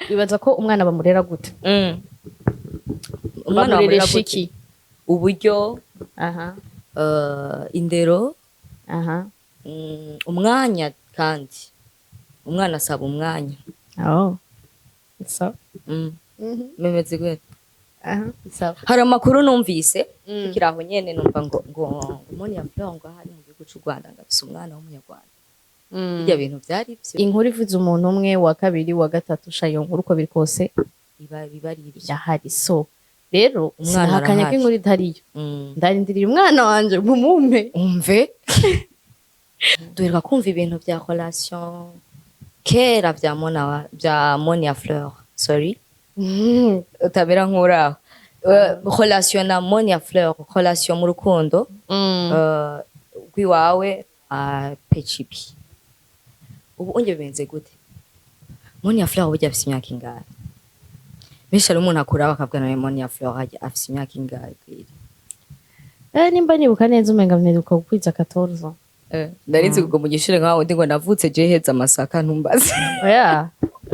Wibaza ko umwana bamurera gute? umwana Bamurera wamurera iki? uburyo Aha. indero Aha. umwanya kandi umwana asaba umwanya Oh. So. memeze gute Aha. So. hari amakuru numvise tukiraho nyene numva ngo MONIA FLEUR ngo hari mu gihugu cy'u Rwanda ngafise umwana w'umunyarwanda bijya bintu byari byo Inkuru ivuze umuntu umwe wa kabiri wa gatatu shayo nkuru uko biri kose biba ari ibyo yahari. So rero Umwana sinahakanye ko arahari. inkuru itariyo. Ndarindiriye umwana wanje mumumpe. umve duheruka kumva ibintu bya relation kera bya MONIA FLEUR sorry utabera nk'uraho relation na MONIA FLEUR relation mu rukundo rw'iwawe pecipi ubu unge bimenze gute MONIA FLEUR burya afise imyaka ingahe benshi ari umuntu akura bakabwana na MONIA FLEUR afise imyaka ingahe Nimba nibuka neza umenga mperuka kukwiza 14. ndarinzi kugo mu gishire nkaho ndi ngo navutse je heza amasaka ntumbaze Oya.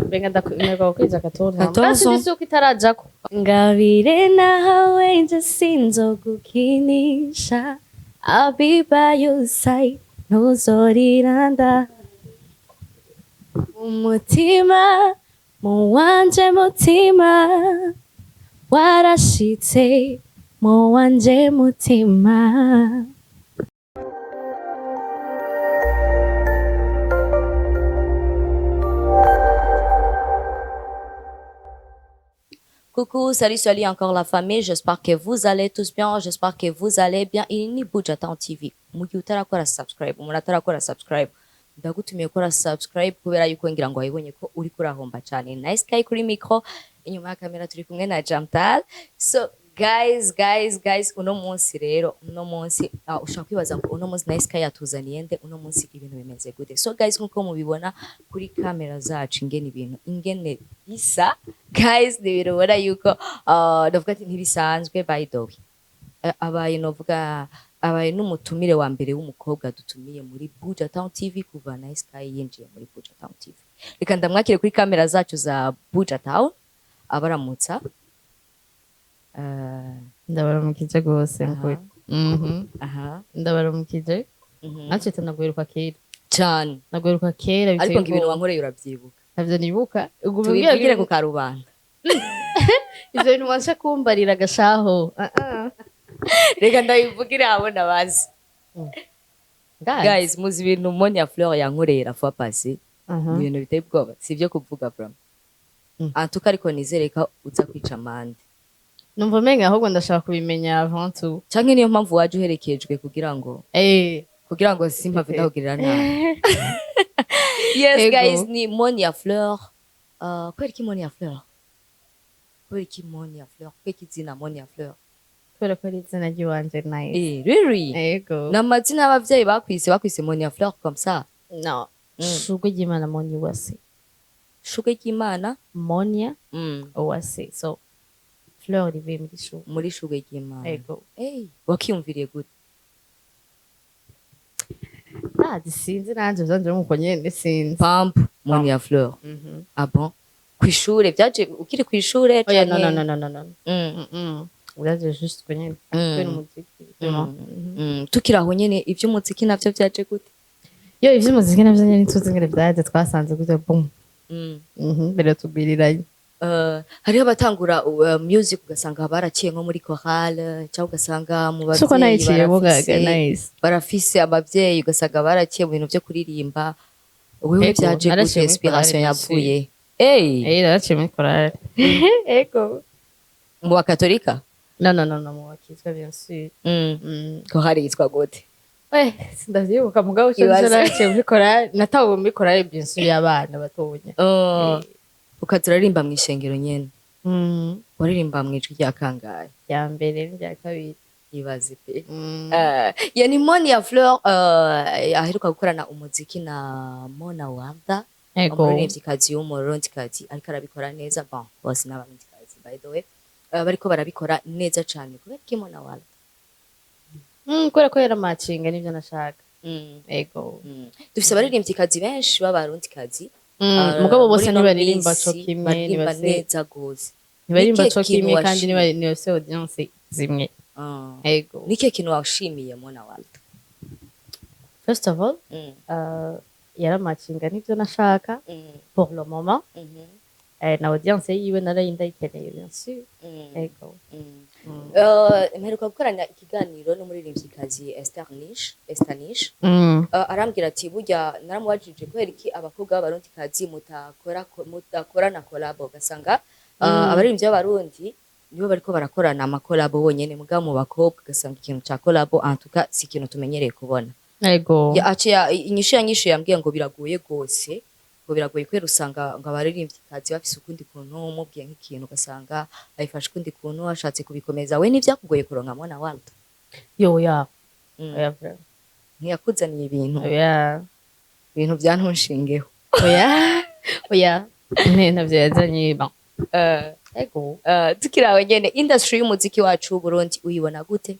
Benga ndakumerwa kukwiza 14. 14. Basi uko itarajako. Ngabire nawe nje sinzogukinisha. I'll be by your side. Ntuzoriranda. Umutima mu wanje mutima warashitse mu wanje mutima. Coucou, salut encore la famille, j'espère que vous allez tous bien, j'espère que vous allez bien. Iyi ni Budgeton TV. Mugihe utarakora subscribe, umuntu atarakora subscribe, ndagutumiye gukora subscribe kubera yuko ngira ngo wayibonye ko uri kurahomba cyane. Nice guy kuri micro, inyuma ya kamera turi kumwe na Jamtal. So guys, uno munsi rero, uno munsi ushaka kwibaza ngo uno munsi Nice guy yatuzaniye nde, uno munsi ibintu bimeze gute. So guys, nkuko mubibona kuri kamera zacu ingene bisa guys nibirubona yuko ndavuga ati ntibisanzwe by the way abaye n'umutumire wa mbere w'umukobwa dutumiye muri Budgeton TV kuva Nice guy yinjiye muri Budgeton TV. Reka ndamwakire kuri kamera zacu za Budgeton abaramutsa Ndabaramukije gose nkuri. Ndabaramukije. Mhm. Nace nagweruka kera. cyane Nagweruka kera ariko ngo ibintu wankoreye urabyibuka Navyo nibuka. Ubwo tubibwire ku karubanda ivyo bintu wansha kumbarira gashaho. reka ndabivugire abona bazi Guys. guys muzi ibintu MONIA FLEUR yankoreye la fois passée ni ibintu biteye ubwoba si ibyo kuvuga bro antuka ariko nizereka uza kwica amande Numva menga ahubwo ndashaka kubimenya avant tout. canke niyo mpamvu waje uherekejwe kugira ngo simpave ndahugirira nabi. Yes Ego. guys ni MONIA FLEUR kweri ki MONIA FLEUR kweri ki MONIA FLEUR kweri ki zina MONIA FLEUR Kubera ko ari izina ry'iwanje Nice. really Ego. n'amazina y'abavyeyi bakwise MONIA FLEUR comme ça No. Shugwe ry'Imana Monia Uwase. shuke ry'Imana Monia Uwase. So Fleur rivuye muri shuga. muri shuke ry'Imana. Ego. Wakiyumviriye gute Sinzi nanje vyanje muko nyene sinzi. pamp MONIA FLEUR ah bon kwishure byaje ukiri kwishure Oya no. Uraje juste ko nyene. Kubera umuziki. tukiraho nyene ivy'umuziki navyo byaje gute Yo ivy'umuziki navyo nyene tuzi ngere vyaje twasanze gute boom. Mbere tubwiriranye. hariho abatangura music ugasanga baraciye nko muri chorale cyangwa ugasanga mu Suko nayiciye babyeyi boga nice. barafise abavyeyi ugasanga baraciye mu bintu byo kuririmba wewe Ego, byaje naraciye gute muri inspiration chorale yavuye Naraciye muri chorale. Ego. mu bakatolika No, mu bakizwa bien sûr. chorale yitwa gute Sindavyibuka mugabo cyo Ibaze. naraciye muri chorale natawe muri chorale bien sûr y'abana batonya. ukazurarimba mu ishengero nyene waririmba mu ijwi rya kangahe Ya mbere n'ya kabiri. ibaze pe yani MONIA FLEUR aheruka gukorana umuziki na MONA WALDA Ego. umuririmvyikazi w'umurundikazi ariko arabikora neza bon bose n'abarundikazi by the way bariko barabikora neza cane kubera ko MONA WALDA Kubera ko yari matching nivyo nashaka. Ego. dufise abaririmbvyikazi benshi b'abarundikazi mugabo bose muri no ntibaririmba co minsi kimwe baririmba nibase neza gose ntibaririmba Nike co kintu kimwe kandi washimye? nibase audience zimwe ego nike kintu washimiye Mona Walda first of all yaramacinga nivyo nashaka pour le moment na audience yiwe ndayikeneye bien sûr ego mperuka gukorana ikiganiro n'umuririmvyikazi Estanish arambwira ati burya naramubajije kubera iki abakobwa b'abarundikazi mutakorana collabo ugasanga abaririmbyi b'abarundi nibo bariko barakorana amakolabo bonyene mugabo mu bakobwa ugasanga ikintu ca collabo en tout cas si ikintu tumenyereye kubona ego inyishu yambwiye ngo biragoye gose ngo biragoye kwera usanga ngo abaririmbyi bafise ukundi kuntu umubwiye nk'ikintu ugasanga ayifashe ukundi kuntu ashatse kubikomeza we n'ivyakugoye kuronka Mona Walda ya ntiyakuzaniye ibintu ibintu byantunshingeho oya ntavyo yazanye ego tukirawe nyene industry y'umuziki wacu w'Uburundi uyibona gute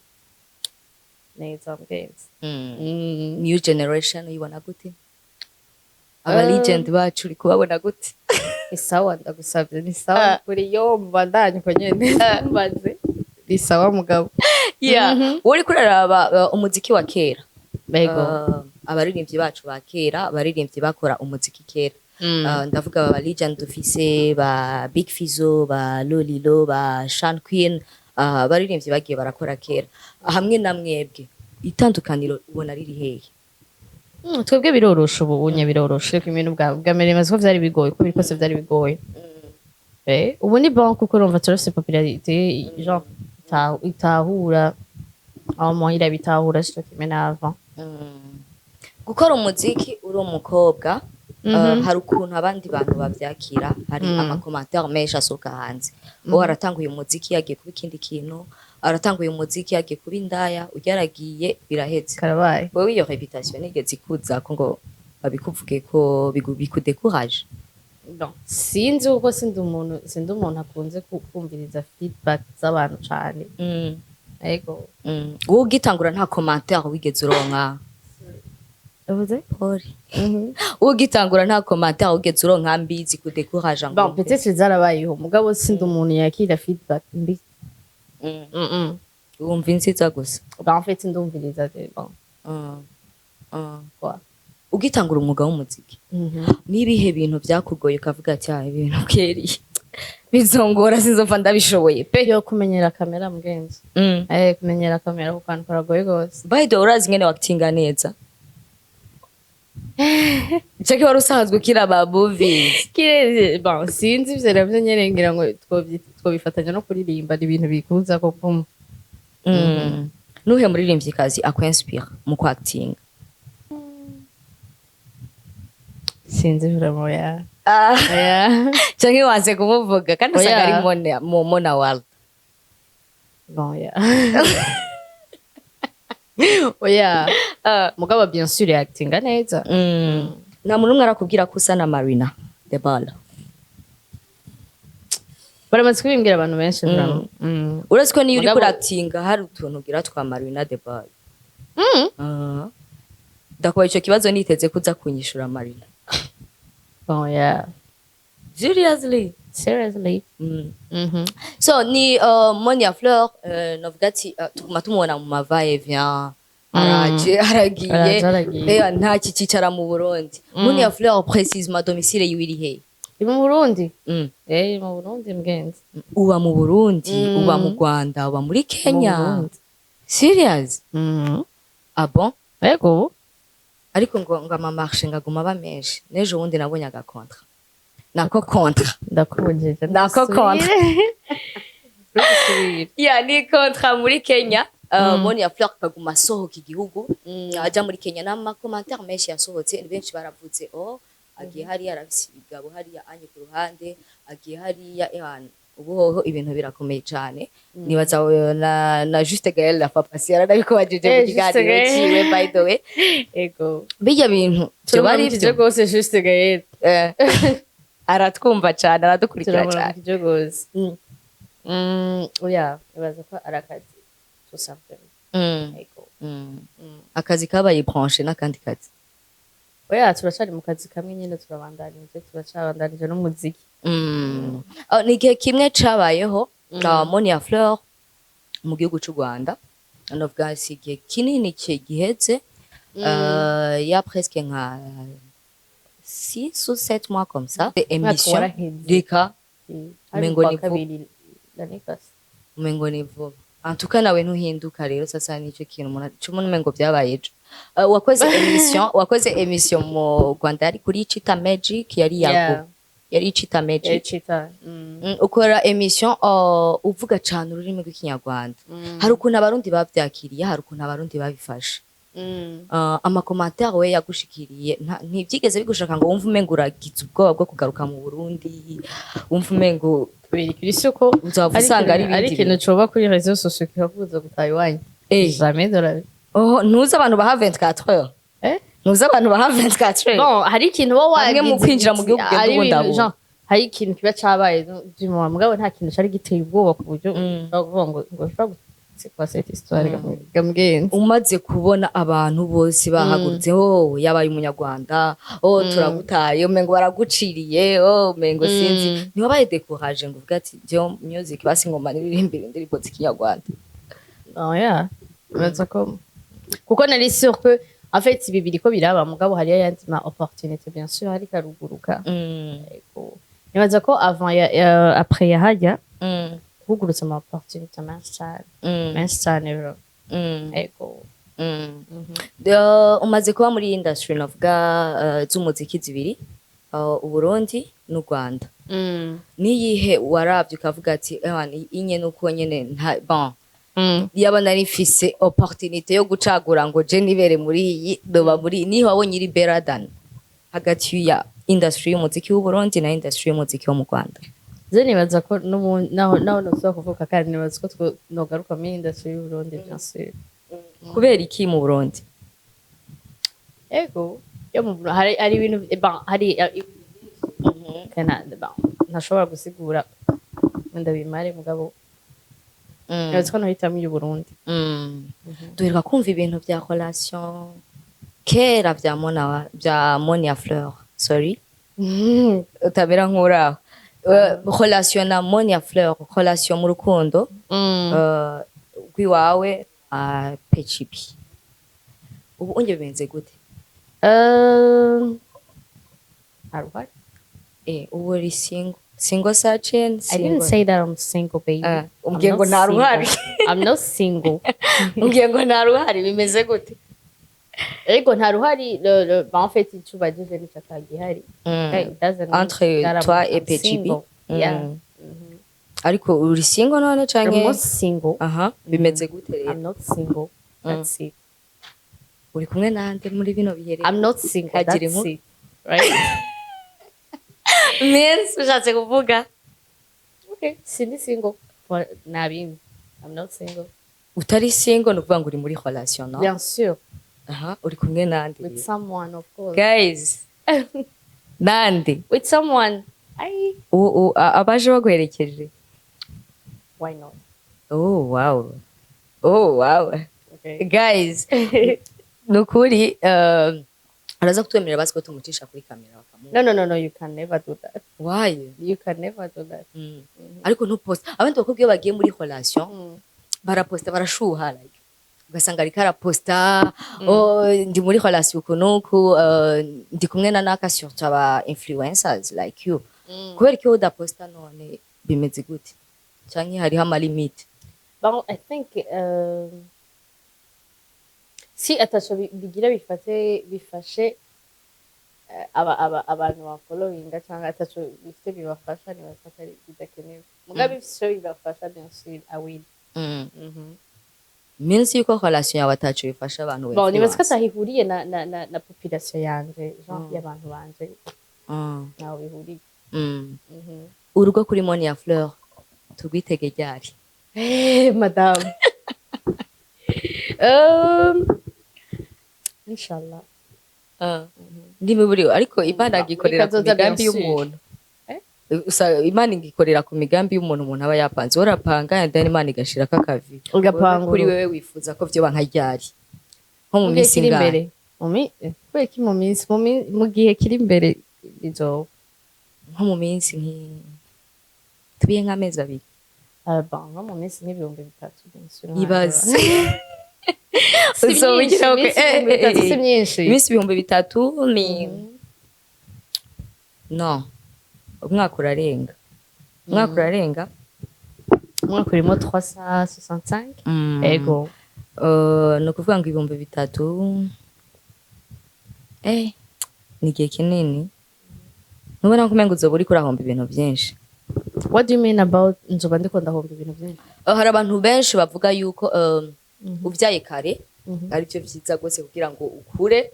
neza mgenzi new generation uyibona gute aba legend bacu uri kubabona gute ni sawa ndagusavye ni sawa kuri yo mbandanye ko nyene mbaze ni sawa mugabo uri kuraraba umuziki wa kera ego abaririmbyi bacu ba kera abaririmbyi bakora umuziki kera ndavuga aba legend dufise ba Big Fizzo ba Lolilo ba Sean Queen abaririmbyi bagiye barakora kera hamwe na mwebwe itandukaniro ubona riri hehe twebwe birorosha ubu unye birorosha ko ibintu bwa mbere maze ko vyari bigoye ko bikose vyari bigoye ubu ni bon kuko urumva turose popularité genre itahura aho muhira bitahura cyo kimwe n'ava gukora umuziki uri umukobwa hari ukuntu abandi bantu bavyakira hari amakomantere menshi asohoka hanze uwo aratanguye umuziki yagiye kuba ikindi kintu aratanguye umuziki yagiye kuba indaya uryaragiye biraheze karabaye wowe iyo reputation nigeze ikuza ko ngo babikuvuge ko bikudekuraje sinzi uko sindi umuntu akunze kumviriza feedback z'abantu cane ego wowe ugitangura nta commentaire wigeze uronka uvuze pori ugitangura nta commentaire wigeze uronka mbi zikudekuraje ngo bon peut-être zarabayeho mugabo sindi umuntu yakira feedback mbi wumva inziza gusa en fait ndumviriza bon quoi ugitangura umwuga w'umuziki nibihe bintu byakugoye ukavuga ati ibintu keri bizongora sinzova ndabishoboye pe yo kumenyera kamera mgenzi kumenyera kamera kuko kantu karagoye gose by the way urazi ngene wakitinga neza Cheki wari usanzwe ukira ba movies kireze bon sinzi ivyo navyo nyene ngira ngo twobifatanya no kuririmba ni ibintu bikuza koko nuhe muririmvyikazi akwenspire mu kwactinga sinzi vraiment canke waze kumuvuga kandi usanga ari Mona Walda bon oya mugabo bien sûr actinga neza nta muntu umwe arakubwira ko usa na Marina de Bala baramaze kubimbwira abantu benshi uretse ko niyo uri kuractinga hari utuntu ugira twa Marina de Bala ndakubaye ico kibazo niteze kuza kunyishura Marina bon seriously so ni MONIA FLEUR novuga ati tuguma tumubona mu mavaye vient araje aragiye nta kicara mu Burundi MONIA FLEUR précisément domicile yiri he mu Burundi mu Burundi mgenzi uba mu Burundi uba mu Rwanda uba muri Kenya serious ah bon yego ariko ngo amamarche ngaguma bamenshi nejo wundi nabonye agakontra nako kontra ndakubujije nako kontra ni kontra muri Kenya MONIA FLEUR kaguma sohoka igihugu aja muri Kenya n'amakomantere menshi yasohotse benshi baravuze agiye hariya arabisi ibigabo hariya anye ku ruhande agiye hariya ubuhoho ibintu birakomeye cyane nibaza na Juste Gaël la papasi yarabiko bajije mu kiganiro ciwe by the way ego bijya bintu byo bari byo gose Juste Gaël aratwumva cyane aradukurikira cyane byo gose oya nibaza ko arakazi tout simplement akazi kabaye branché n'akandi kazi oya turacari mu kazi kamwe nyene turacabandanije n'umuziki. Ni igihe kimwe cabayeho MONIA FLEUR mu gihugu c'u Rwanda, novuga si igihe kinini giheze, ya presque nka 6 ou 7 mois comme ça, émission reka umengo ni vuba. En tout cas nawe ntuhinduka rero, sasa nico kintu umuntu umengo byabaye ejo. wakoze émission mu Rwanda ari kuri Chita Magic, yari yago yari Chita Magic. Ukora émission uvuga cyane ururimi rw'ikinyarwanda. Hari ukuntu abarundi bavyakiriye, hari ukuntu abarundi babifashe. Ama commentaire we yagushikiriye ntibyigeze bigushaka ngo wumve umengo uragize ubwoba bwo kugaruka mu Burundi, wumve umengo birikirisuko uzavusanga ari ikintu coba kuri réseaux sociaux kikakuza gutaha iwanyu. Jamais de la vie. Ntuzi abantu baha 24 heures. Ntuzi abantu baha 24 heures. Non, hari ikintu bo wagize mu kwinjira mu gihugu gendabo. Hari ikintu kiba cabaye by'umwa mugabo nta kintu cari giteye ubwoba ku buryo ngo ushobora kwa cette histoire gamgenze. Umaze kubona abantu bose bahagurutse yabaye umunyarwanda, turagutaye umengo baraguciriye, umengo sinzi ntiwabaye découragé ngo uvuga ati byo music basi ngoma niririmbira indirimbo z'ikinyarwanda. Yeah. Kuko nari sûr que en fait ibi biriko biraba mugabo hari yandi ma opportunité bien sûr hari karuguruka. Nibaza ko avant après yahajya kugurutse ama opportunité menshi cyane rero. Umaze kuba muri industry navuga z'umuziki zibiri, Uburundi n'u Rwanda. Niyihe waravye ukavuga ati inye nuko nyene bon yaba nari mfise opportunité yo gucagura ngo je nibere muri iyi doba muri niho wabonye iri better than hagati ya industry y'umuziki w'u Burundi na industry y'umuziki wo mu Rwanda? Je nibaza ko naho no kuvuga kandi nibaza ko nogaruka muri industry y'u Burundi bien sûr. Kubera iki mu Burundi? Ego yo mu hari ibintu hari kana ntashobora gusigura ndabimare mugabo nibaza ko nohitamo y'u Burundi. Duheruka kumva ibintu bya relation kera bya MONIA FLEUR, sorry utabera nk'uraho. Relation na MONIA FLEUR, relation mu rukundo rw'iwawe PCP ubu unge bimenze gute? Arwar ubu uri single searching? I didn't say that I'm single, baby. Umbwiye ngo nta ruhari. I'm not single. Umbwiye ngo nta ruhari, bimeze gute? Ego nta ruhari, en fait icuba jeje n'icakagihari. Entre toi et PCP. Yeah. Ariko uri single none canke? I'm not single. Bimeze gute rero? I'm not single. That's it. Uri kumwe nande muri bino bihere? I'm not single. That's it. Right? Means ushatse kuvuga? Okay, sindi single. Nabimwe. I'm not single. Utari single nukuvuga ngo uri muri relation, no? Bien sûr. Uri kumwe nande? With someone, of course. Guys. Nande? With someone. Abaje baguherekeje? Why not? Oh wow. Oh wow. Okay. Guys. Nukuri araza kutwemerera basi ko tumucisha kuri kamera bakamu. No, you can never do that. Why? You can never do that. Ariko ntupost abantu bakubwiye bagiye muri relation baraposta barashuha like ugasanga ari karaposta ndi muri relation kunuku ndi kumwe na naka surtout aba influencers like you. Kubera ko udaposta none bimeze gute? Canke hariho ama limit? Bon, I think si atacho bigira bifashe abantu ba following cyangwa atacho bifite bibafasha ni bafata bidakenewe mugabe bifite bibafasha bien sûr I will. Means yuko relation yawe atacho bifasha abantu wewe. Bon, nibaza ko atahihuriye na population yanje genre y'abantu banje. Nawe bihuriye. Urugo kuri MONIA FLEUR tugwitege ryari? Madame. Inshallah. Ndimi buriyo ariko Imana gikorera ku migambi y'umuntu. Imana igikorera ku migambi y'umuntu umuntu aba yapanze. Urapanga and then Imana igashira kakavi. Ugapanga kuri wewe wifuza ko byo banka ryari? Nko mu minsi ngari. kubera iki mu gihe kiri imbere izo nko mu minsi tubiye nk'amezi abiri nko mu minsi nk'ibihumbi bitatu ibaze si myinshi iminsi ibihumbi bitatu ni no umwaka urarenga umwaka urimo 365 ego ni ukuvuga ngo ibihumbi bitatu ni igihe kinini nubona ko umenga uzoba uriko urahomba ibintu byinshi. What do you mean about nzoba ndiko ndahomba ibintu byinshi? Hari abantu benshi bavuga yuko uvyaye kare ari byo vyiza gose kugira ngo ukure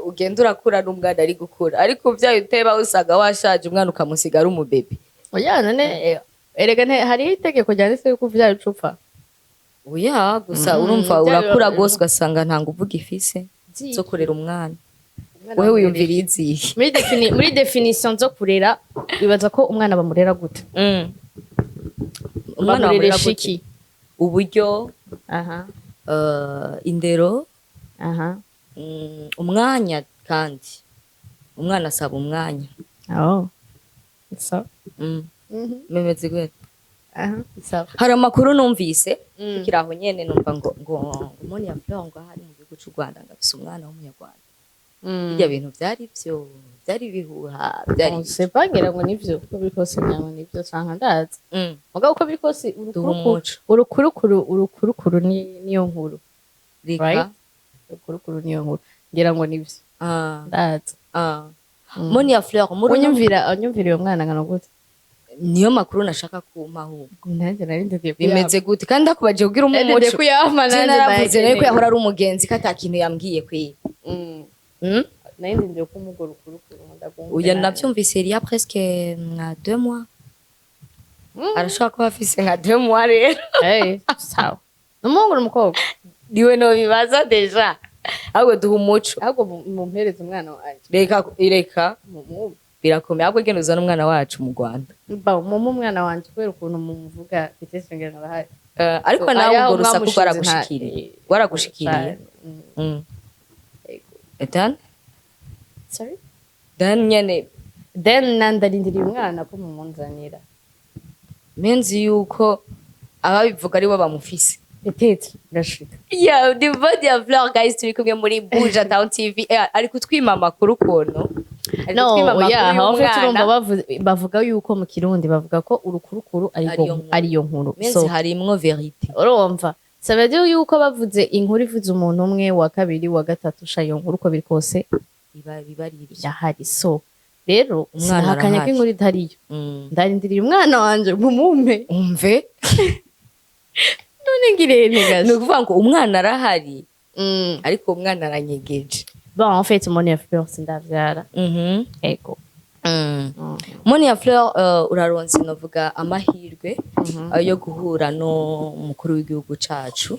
ugenda urakura n'umwana ari gukura, ariko uvyaye uteba usanga washaje umwana ukamusiga ari umubebe. Oya none erega hari itegeko ryanditse yuko uvyaye ucupfa. Oya gusa urumva urakura gose ugasanga nta nguvu gifise zo kurera umwana. Wewe wiyumvira izihe? Muri definition zo kurera bibaza ko umwana bamurera gute? Umwana bamurera gute? Uburyo, indero, umwanya kandi. Umwana asaba umwanya. So. Memeze gute? Hari amakuru numvise tukiraho nyene numva ngo MONIA FLEUR ngo hari mu gihugu cy'u Rwanda ngafise umwana w'umunyarwanda. Ibyo bintu byari bihuha byari sepangira ngo nivyo ko bikose nyama nivyo canka ndazi mugabo uko bikose urukurukuru niyo nkuru rika urukurukuru niyo nkuru ngira ngo nivyo ndazi MONIA FLEUR unyumvira uyo mwana ngana gute niyo makuru nashaka kumpa ahubwo nanjye narindiriye bimeze gute kandi akubaje kugira umuco naravuze nayo ko yahora ari umugenzi ko atakintu yambwiye kwiye narindiriye ko umugore ukurukuru ndagumva uya navyumvise il y a presque 2 mois arashaka kuba afise nka 2 mois rero sawa n'umuhungu n'umukobwa niwe no bibaza deja ahubwo duha umuco ahubwo mumpereze umwana wanje reka birakomeye ahubwo genda uzana umwana wacu mu Rwanda umwana wanje kubera ukuntu mumuvuga bitesengera nabahari ariko nawe ubwo rusaku rwaragushikiriye Etan? Sorry? Then nandarindiriye umwana ko mumunzanira. Menzi yuko ababivuga ari bo bamufise. Peut-être gashika. Yeah, the MONIA FLEUR guys turi kumwe muri Buja Town TV. Ari kutwima amakuru kono. No, oya, hafi turumva bavuga yuko mu Kirundi bavuga ko urukurukuru ariyo nkuru. Menzi harimwo verite. Urumva? Ça veut dire yuko bavuze inkuru ivuze umuntu umwe wa kabiri wa gatatu shayo nkuru ko birikose yahari so rero umwana akanya k'inkuru idariyo ndarindiriye umwana wanje mumumpe umve none ngirene gaje no kuvuga ngo umwana arahari ariko umwana aranyegeje bon en fait MONIA FLEUR sindavyara ego MONIA FLEUR uraronse novuga amahirwe yo guhura no mukuru w'igihugu cacu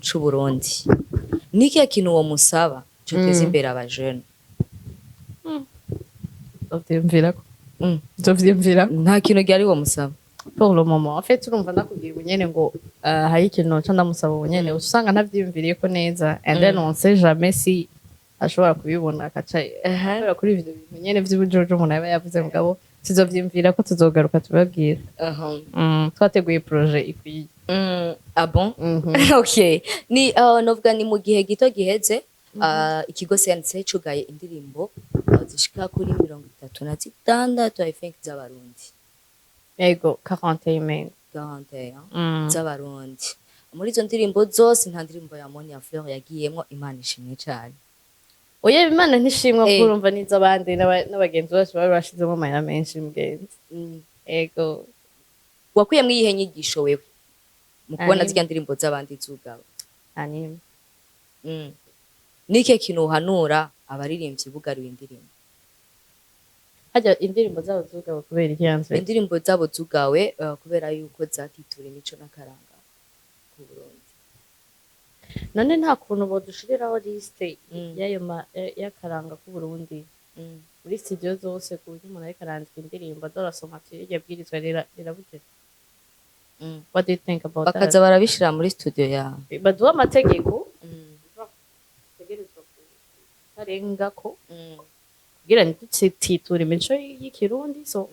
c'u Burundi. Niki kintu wo musaba coteza imbere abajene? Nzovyumvira nta kintu gyari wo musaba. Pour le moment en fait urumva ndakubwiye ubunyene ngo hari ikintu cyo ndamusaba ubunyene usanga ntavyiyumviriye ko neza and then on sait jamais si ashobora kubibona akaca kuri ivyo bintu nyene vy'ubujojo umuntu aba yavuze mugabo tuzovyimvira ko tuzogaruka tubabwira twateguye projet ikwiye bon okay ni novuga ni mu gihe gito giheze ikigo CNC cugaye indirimbo zishika kuri 36 I think z'abarundi ego 41 z'abarundi muri izo ndirimbo zose nta ndirimbo ya MONIA FLEUR yagiyemwo Imana ishimwe cyane. Oya Imana ntishimwa kurumva nizo abandi n'abagenzi bose bari bashizemo amahera menshi mugenzi ego wakuyemwe iyihe nyigisho wewe mu kubona zirya ndirimbo z'abandi zugawe? Anime nike kintu uhanura abaririmbyi bugariwe indirimbo? Hajya indirimbo zabo zugawe kubera ikiyanzwe indirimbo zabo zugawe kubera yuko zatitura imico n'akaranga ku Burundi. None nta kuntu bodushiriraho liste y'akaranga ku Burundi muri studio zose ku buryo umuntu ariko arandika indirimbo adorasoma iryo bwirizwa rirabugira. What do you think about that? Bakaza barabishira muri studio ya baduha amategeko tutarengako kugira ntitutsiture imico y'ikirundi so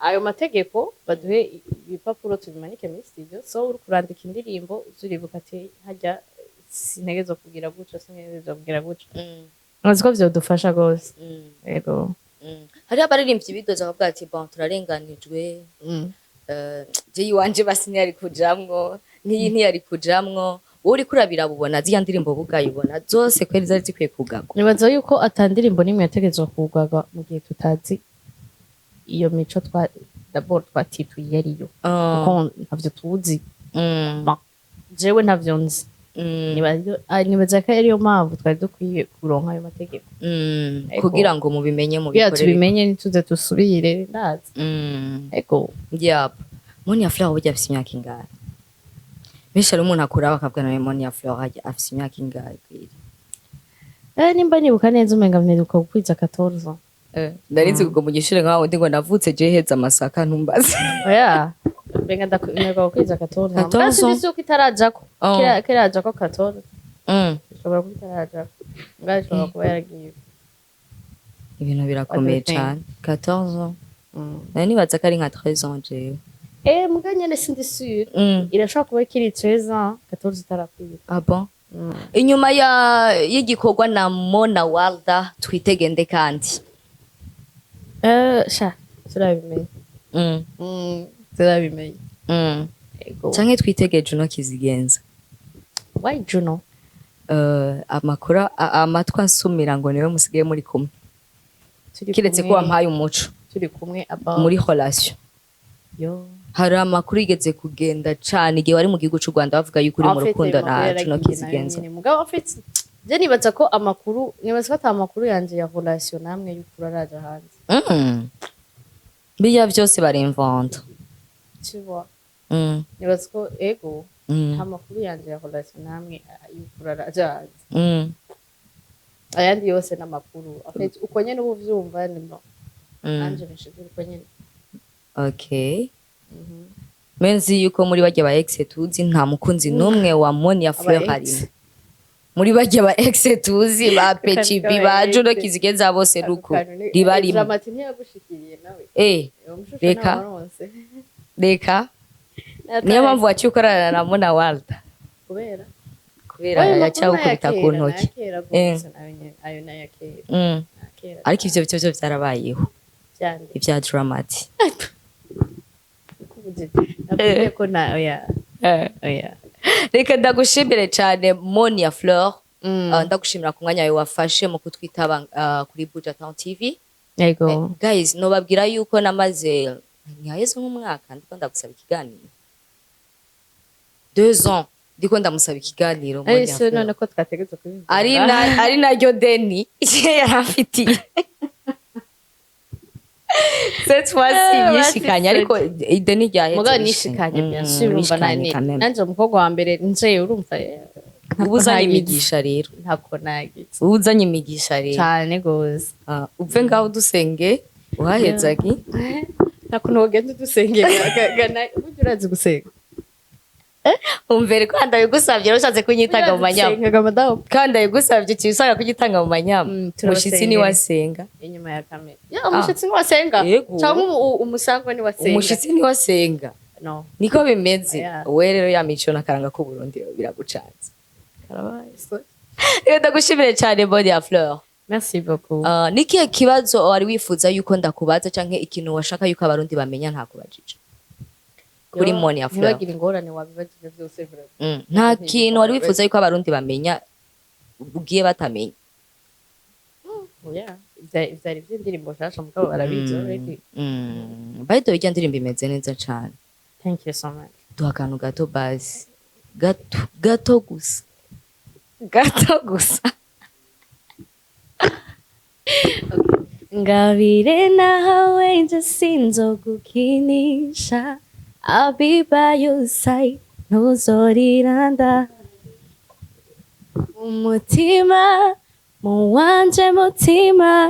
ayo mategeko baduhe ibipapuro tubimanike muri studio so uri kurandika indirimbo uzuribuka ati hajya sintegezo kugira guca sintegezo kugira guca nzi ko vyodufasha gose yego hari abaririmbyi bidoza bavuga ati bon turarenganijwe je wanje basi ntiyari kujamwo n'iyi ntiyari kujamwo uri kurabira bubona ziya ndirimbo bugayibona zose kweri zari zikwiye kugagwa nibaza yuko atandirimbo nimwe yategezwa kugagwa mu gihe tutazi iyo mico d'abord twatituye ariyo kuko ntavyo tuzi jewe ntavyo nzi nibaza ko ariyo mpamvu twari dukwiye kuronka ayo mategeko kugira ngo mubimenye kugira tubimenye ntituze dusubire ndazi ego yap MONIA FLEUR burya afise imyaka ingahe benshi ari umuntu akura bakabwana na MONIA FLEUR afise imyaka ingahe kwiri nimba nibuka neza umenga mperuka gukwiza 14 ndarinzi kugo mu gishire nkaho ndi ngo navutse je heza amasaka ntumbaze oya benga ndakumeruka gukwiza 14 basi ndisuko itarajako kirajako 14 ishobora kuba itarajako ngaho ishobora kuba yaragiye ibintu birakomeye cyane 14 nani nibaza ko ari nka 13 ans jewe muga nyene sindi sûr irashobora kuba kiri 13 ans 14 itarakwira ah bon inyuma y'igikorwa na MONA WALDA twitegende kandi sha turabimenye turabimenye canke twitege Juno Kizigenza why Juno amakuru amatwa nsumira ngo niwe musigaye muri kumwe kiretse ko wampaye umuco turi kumwe about muri relation yo hari amakuru yigeze kugenda cane igihe wari mu gihugu c'u Rwanda bavuga yuko uri mu rukundo na Juno Kizigenza mugabo afite je nibaza ko amakuru nibaza ko ata amakuru yanje ya relation namwe y'ukura araje hanze biya vyose baremvanda tu vois nibaza ko ego amakuru yanje ya relation namwe y'ukura araje hanze ayandi yose n'amakuru afite uko nyene ubu vyumva nimo anje nishije uko nyene okay menzi yuko muri bajya ba ex tuzi nta mukunzi numwe wa MONIA FLEUR harimo muri bajya ba ex tuzi ba PCB ba Juno Kizigenza bose ruko ribari dramati ntiyagushikiriye nawe reka niyo mpamvu wacyukorana na MONA WALDA kubera yacyawukubita ku ntoki ayo nayakera ariko ivyo byo byarabayeho ibya dramati ko na oya reka ndagushimire cyane MONIA FLEUR ndagushimira ku mwanya wawe wafashe mu kutwitaba kuri Buja Town TV yego guys nobabwira yuko namaze ntihaheze nk'umwaka ndiko ndagusaba ikiganiro 2 ans ndiko ndamusaba ikiganiro MONIA FLEUR none ko twategetse kuri ari naryo deni yarafitiye cette fois-ci yishikanye ariko ideni ryaheze muga nishikanye byinshi urumva nanje umukobwa wa mbere nje urumva ubuzanye imigisha rero ntako nagize ubuzanye imigisha rero cyane gose uve ngaho dusenge uhahezagi nakuno ugende dusengera gana ujye urazi gusenga umvere kwanda yugusavye rushatse kunyitanga mu manyama kandi yugusavye cyisanga kugitanga mu manyama mushitsi ni wasenga inyuma ya kamera ya umushitsi ni wasenga cyangwa umusangwa ni wasenga umushitsi ni wasenga no niko bimeze we rero ya mico nakaranga ku Burundi biragucanze karabaye rero ndagushimire cyane MONIA FLEUR merci beaucoup nikiye kibazo wari wifuza yuko ndakubaza canke ikintu washaka yuko abarundi bamenya ntakubajije kuri MONIA FLEUR ntibagira ingorane wabibagije byose nta kintu wari wifuza yuko abarundi bamenya ugiye batamenya ivyari vy'indirimbo nshasha mugabo barabizi already by the way ijya ndirimbo imeze neza cane thank you so much duha akantu gato basi gato gusa ngabire nawe nje sinzogukinisha I'll be by your side ntuzoriranda umutima mu wanje mutima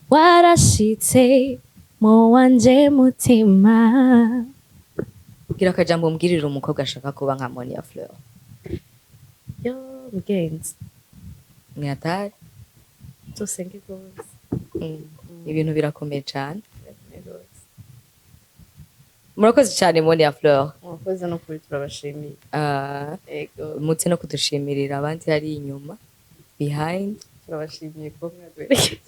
warashitse mu wanje mutima gira akajambo mbwirira umukobwa ashaka kuba nka MONIA FLEUR yo mugenzi mwatari dusenge rwose ibintu birakomeye cyane murakoze cyane MONIA FLEUR mwakoze no kuri turabashimiye ego mutse no kudushimirira abandi hari inyuma behind turabashimiye ko mwadwerekeye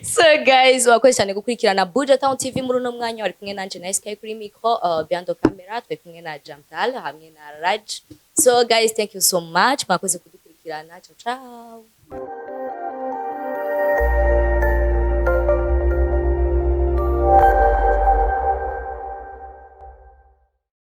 so guys wakoze cyane gukurikirana Buja Town TV muri uno mwanya wari kumwe nanje na Sky kuri micro behind the camera twe kumwe na Jamtal hamwe na Raj so guys thank you so much mwakoze kudukurikirana ciao ciao